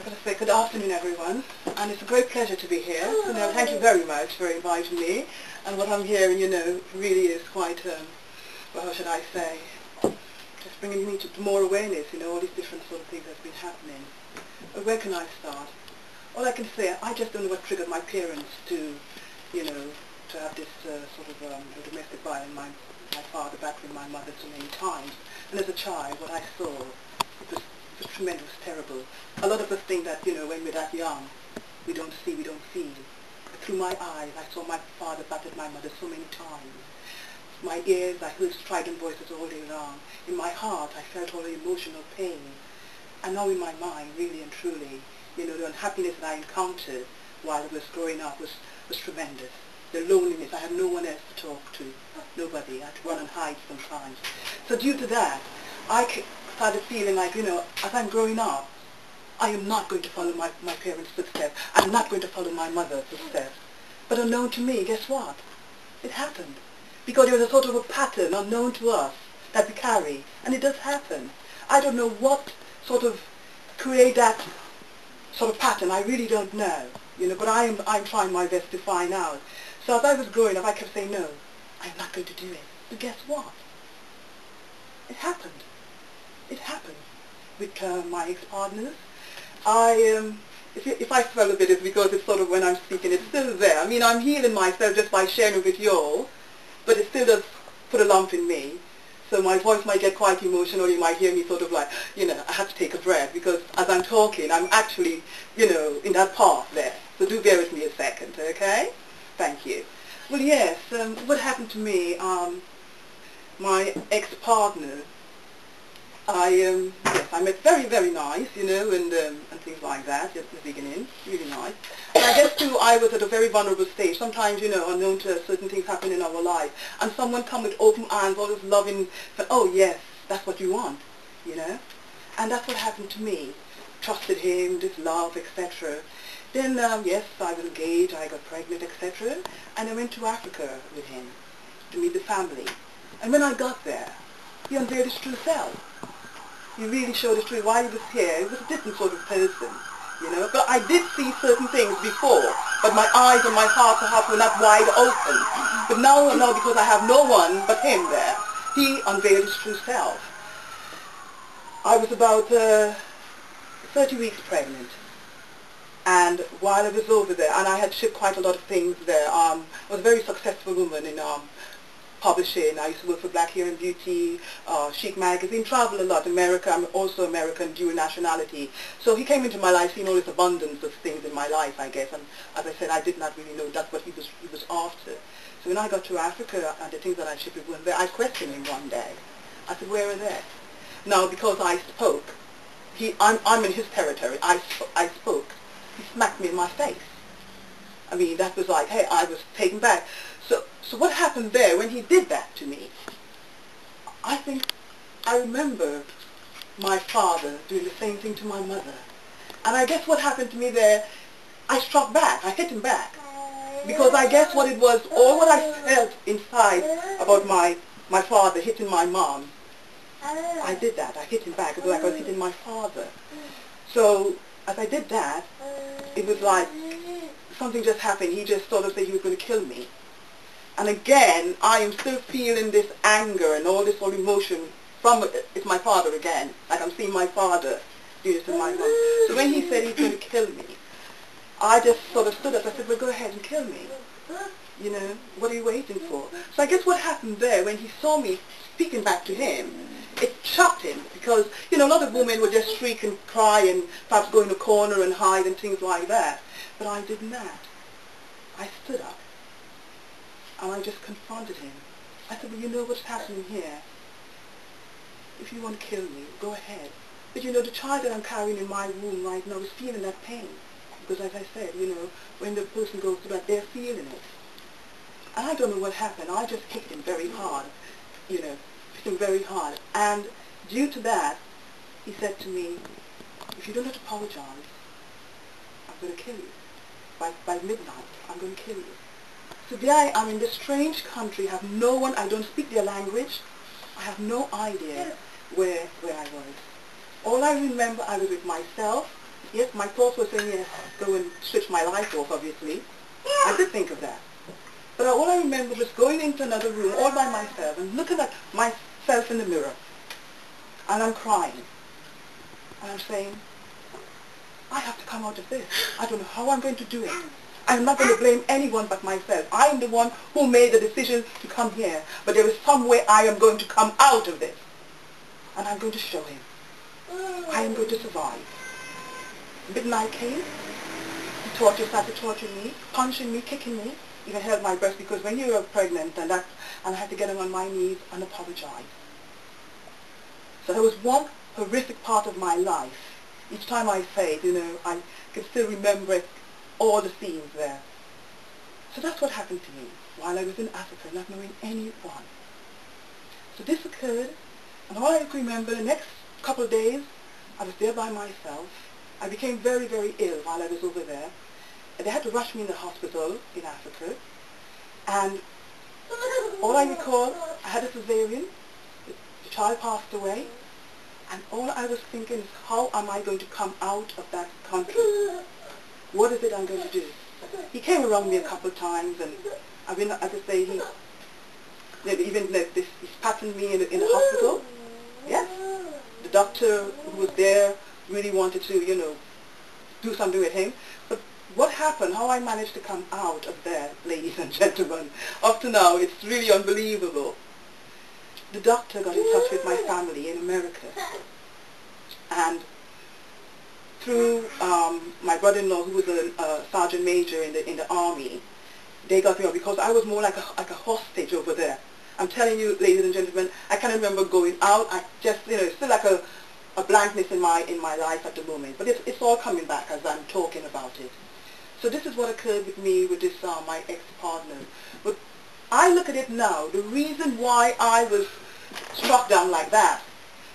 got to say good afternoon, everyone, and it's a great pleasure to be here. So, thank you very much for inviting me. And what I'm hearing, really is quite, well, how should I say, just bringing me to more awareness. All these different sort of things that's been happening. But where can I start? All I can say, I just don't know what triggered my parents to, to have this sort of domestic violence. My father battering my mother so many times. And as a child, what I saw, it was tremendous, terrible. A lot of us think that, when we're that young, we don't see, we don't feel. But through my eyes, I saw my father battered my mother so many times. My ears, I heard strident voices all day long. In my heart, I felt all the emotional pain. And now in my mind, really and truly, the unhappiness that I encountered while I was growing up was tremendous. The loneliness, I had no one else to talk to, nobody. I had to run and hide sometimes. So due to that, I started feeling like, as I'm growing up, I am not going to follow my parents' footsteps. I'm not going to follow my mother's footsteps. But unknown to me, guess what? It happened. Because there was a sort of a pattern unknown to us that we carry. And it does happen. I don't know what sort of create that sort of pattern. I really don't know. But I'm trying my best to find out. So as I was growing up, I kept saying, no, I'm not going to do it. But guess what? It happened. It happened with my ex-partners. If I swell a bit, it's because it's sort of when I'm speaking, it's still there. I mean, I'm healing myself just by sharing with you all, but it still does put a lump in me. So my voice might get quite emotional. You might hear me sort of like, I have to take a breath because as I'm talking, I'm actually, in that path there. So do bear with me a second, okay? Thank you. Well, yes, what happened to me, my ex-partner, I met very, very nice, and things like that, just at the beginning, really nice. And I guess too, I was at a very vulnerable stage. Sometimes, unknown to us, certain things happen in our life, and someone come with open arms, all this loving, but oh yes, that's what you want, and that's what happened to me. Trusted him, this love, etc. Then, yes, I was engaged, I got pregnant, etc., and I went to Africa with him to meet the family. And when I got there, he unveiled his true self. He really showed his truth. While he was here, he was a different sort of person, But I did see certain things before, but my eyes and my heart perhaps were not wide open. But now, because I have no one but him there, he unveiled his true self. I was about 30 weeks pregnant. And while I was over there, and I had shipped quite a lot of things there, I was a very successful woman in publishing. I used to work for Black Hair and Beauty, Chic Magazine, travel a lot, America. I'm also American, dual nationality. So he came into my life, seeing all this abundance of things in my life, I guess. And as I said, I did not really know that's what he was after. So when I got to Africa, and the things that I shipped weren't there, I questioned him one day. I said, where are they? Now, because I spoke, I'm in his territory, I spoke. He smacked me in my face. I mean, that was like, hey, I was taken back. So what happened there when he did that to me? I think I remember my father doing the same thing to my mother. And I guess what happened to me there, I struck back. I hit him back. Because I guess what it was, all what I felt inside about my father hitting my mom, I did that. I hit him back. It was like I was hitting my father. So as I did that, it was like something just happened. He just sort of said he was going to kill me. And again, I am still feeling this anger and all this emotion from it's my father again. Like I'm seeing my father do this to my mom. So when he said he's going to kill me, I just sort of stood up. I said, well, go ahead and kill me. What are you waiting for? So I guess what happened there, when he saw me speaking back to him, it shocked him because, a lot of women would just shriek and cry and perhaps go in a corner and hide and things like that. But I did not. I stood up and I just confronted him. I said, well, you know what's happening here? If you want to kill me, go ahead. But the child that I'm carrying in my womb right now is feeling that pain. Because as I said, when the person goes through that, they're feeling it. And I don't know what happened. I just hit him very hard, hit him very hard. And due to that, he said to me, if you don't apologize, I'm going to kill you. By midnight, I'm going to kill you. So there I am in this strange country, have no one, I don't speak their language, I have no idea where I was. All I remember, I was with myself, Yes, my thoughts were saying, yes, go and switch my life off, obviously. I did think of that. But all I remember was going into another room all by myself and looking at myself in the mirror. And I'm crying. And I'm saying, I have to come out of this. I don't know how I'm going to do it. I'm not going to blame anyone but myself. I'm the one who made the decision to come here. But there is some way I am going to come out of this. And I'm going to show him. I am going to survive. Midnight came. He started torturing me, punching me, kicking me. Even held my breast, because when you are pregnant and I had to get on my knees and apologize. So there was one horrific part of my life. Each time I say it, I can still remember all the scenes there. So that's what happened to me while I was in Africa, not knowing anyone. So this occurred, and all I can remember, the next couple of days, I was there by myself. I became very, very ill while I was over there. And they had to rush me in the hospital in Africa. And all I recall, I had a cesarean. The child passed away. And all I was thinking is, how am I going to come out of that country? What is it I'm going to do? He came around me a couple of times, and I've been, as I say, he patted me in the hospital. Yes. The doctor who was there really wanted to, do something with him. But what happened, how I managed to come out of there, ladies and gentlemen, up to now, it's really unbelievable. The doctor got in touch with my family in America. And through my brother-in-law, who was a sergeant major in the army, they got me out because I was more like a hostage over there. I'm telling you, ladies and gentlemen, I can't remember going out. I just, it's still like a blankness in my life at the moment. But it's all coming back as I'm talking about it. So this is what occurred with me with this my ex-partner. But I look at it now, the reason why I was struck down like that,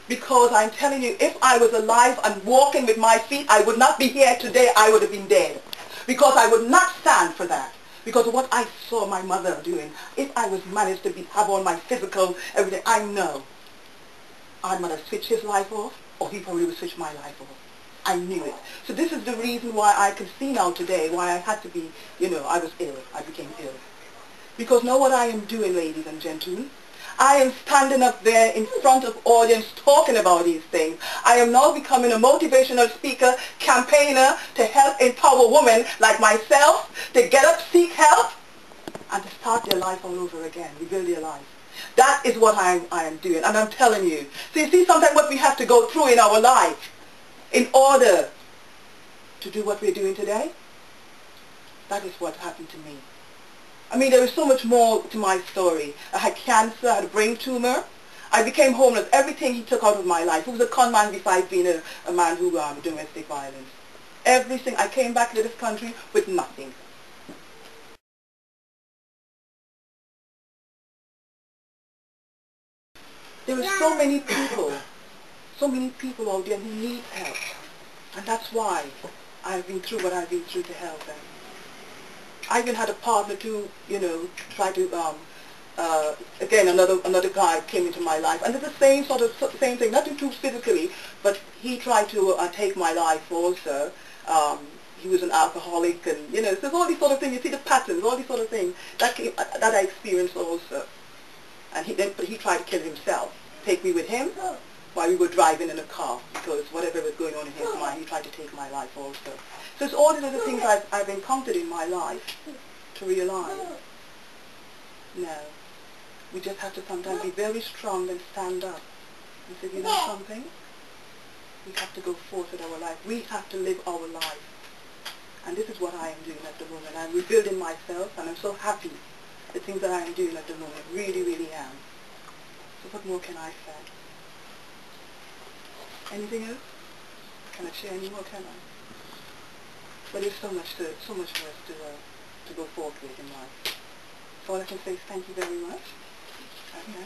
because I'm telling you, if I was alive and walking with my feet, I would not be here today. I would have been dead. Because I would not stand for that. Because of what I saw my mother doing. If I was managed to have all my physical, everything, I know I might have switched his life off, or he probably would switch my life off. I knew it. So this is the reason why I can see now today why I had to be, I was ill. I became ill. Because know what I am doing, ladies and gentlemen? I am standing up there in front of audience talking about these things. I am now becoming a motivational speaker, campaigner to help empower women like myself to get up, seek help, and to start their life all over again, rebuild their life. That is what I am doing, and I'm telling you. So you see sometimes what we have to go through in our life in order to do what we're doing today? That is what happened to me. I mean, there is so much more to my story. I had cancer, I had a brain tumor. I became homeless. Everything he took out of my life. He was a con man besides being a man who domestic violence. Everything. I came back to this country with nothing. There are so many people out there who need help. And that's why I've been through what I've been through to help them. I even had a partner to, try to, again, another guy came into my life. And it's the same thing, nothing too physically, but he tried to take my life also. He was an alcoholic, and, so there's all these sort of things. You see the patterns, all these sort of things that I experienced also. And he tried to kill himself, take me with him while we were driving in a car, because whatever was going on in his mind, he tried to take my life also. So it's all these other things I've encountered in my life to realize, no, we just have to sometimes be very strong and stand up and say, you know something, we have to go forth with our life. We have to live our life. And this is what I am doing at the moment. I'm rebuilding myself, and I'm so happy the things that I am doing at the moment. Really, really am. So what more can I say? Anything else? Can I share any more, can I? But there's so much for us to go forward with in life. So all I can say is thank you very much. Okay.